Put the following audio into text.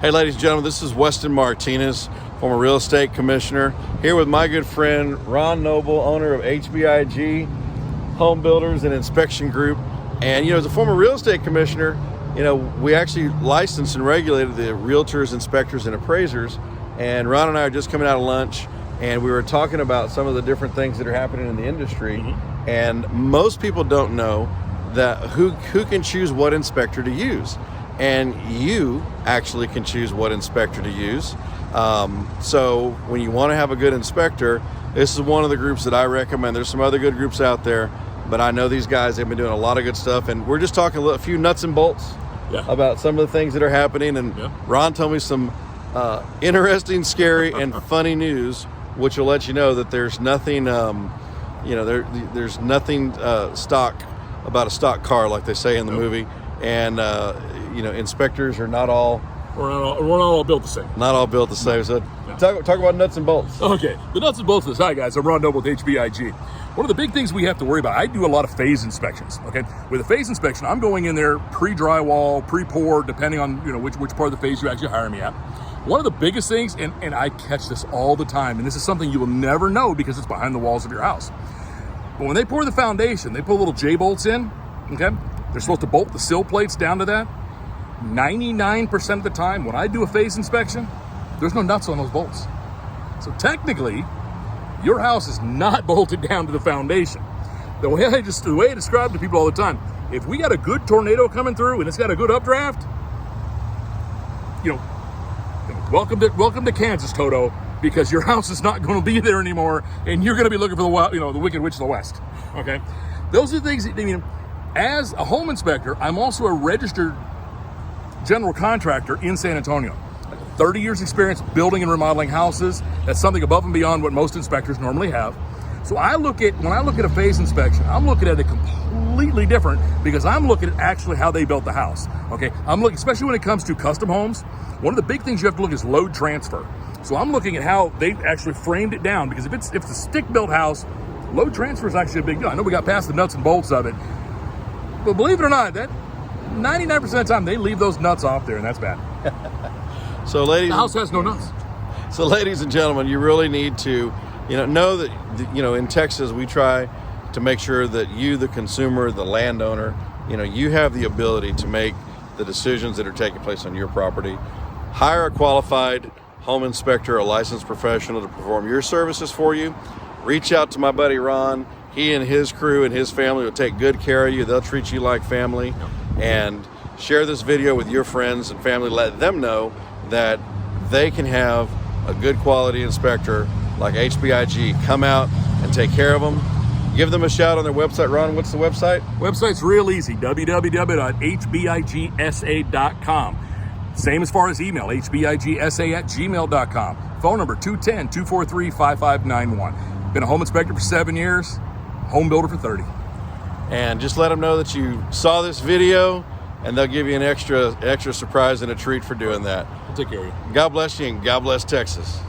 Hey, ladies and gentlemen, this is Weston Martinez, former real estate commissioner, here with my good friend Ron Noble, owner of HBIG Home Builders and Inspection Group. And, as a former real estate commissioner, we actually licensed and regulated the realtors, inspectors, and appraisers. And Ron and I are just coming out of lunch, and we were talking about some of the different things that are happening in the industry. Mm-hmm. And most people don't know that who can choose what inspector to use. And you actually can choose what inspector to use. So when you want to have a good inspector, this is one of the groups that I recommend. There's some other good groups out there, but I know these guys, they've been doing a lot of good stuff. And we're just talking a few nuts and bolts about some of the things that are happening. And Ron told me some interesting, scary, and funny news, which will let you know that there's nothing, there's nothing stock about a stock car, like they say in the movie. And, inspectors are not all... We're not all built the same. Not all built the same. So talk about nuts and bolts. Okay. The nuts and bolts of this. Hi, guys. I'm Ron Noble with HBIG. One of the big things we have to worry about, I do a lot of phase inspections, okay? With a phase inspection, I'm going in there pre-drywall, pre-pour, depending on, which part of the phase you actually hire me at. One of the biggest things, and I catch this all the time, and this is something you will never know because it's behind the walls of your house. But when they pour the foundation, they put little J-bolts in, okay? They're supposed to bolt the sill plates down to that. 99% of the time, when I do a phase inspection, there's no nuts on those bolts. So technically, your house is not bolted down to the foundation. The way I describe to people all the time, if we got a good tornado coming through and it's got a good updraft, welcome to Kansas, Toto, because your house is not going to be there anymore, and you're going to be looking for the Wicked Witch of the West. Okay, those are the things. As a home inspector, I'm also a registered general contractor in San Antonio. 30 years experience building and remodeling houses. That's something above and beyond what most inspectors normally have. So when I look at a phase inspection, I'm looking at it completely different because I'm looking at actually how they built the house. Okay, I'm looking, especially when it comes to custom homes, one of the big things you have to look is load transfer. So I'm looking at how they actually framed it down, because if it's a stick-built house, load transfer is actually a big deal. I know we got past the nuts and bolts of it, but believe it or not, that 99% of the time they leave those nuts off there, and that's bad. So, the house has no nuts. So, ladies and gentlemen, you really need to, know that, in Texas, we try to make sure that you, the consumer, the landowner, you have the ability to make the decisions that are taking place on your property. Hire a qualified home inspector, a licensed professional to perform your services for you. Reach out to my buddy Ron. He and his crew and his family will take good care of you. They'll treat you like family. And share this video with your friends and family. Let them know that they can have a good quality inspector like HBIG come out and take care of them. Give them a shout on their website. Ron, what's the website? Website's real easy, www.hbigsa.com. Same as far as email, hbigsa@gmail.com. Phone number 210-243-5591. Been a home inspector for 7 years, home builder for 30. And just let them know that you saw this video, and they'll give you an extra surprise and a treat for doing that. We'll take care of you. God bless you, and God bless Texas.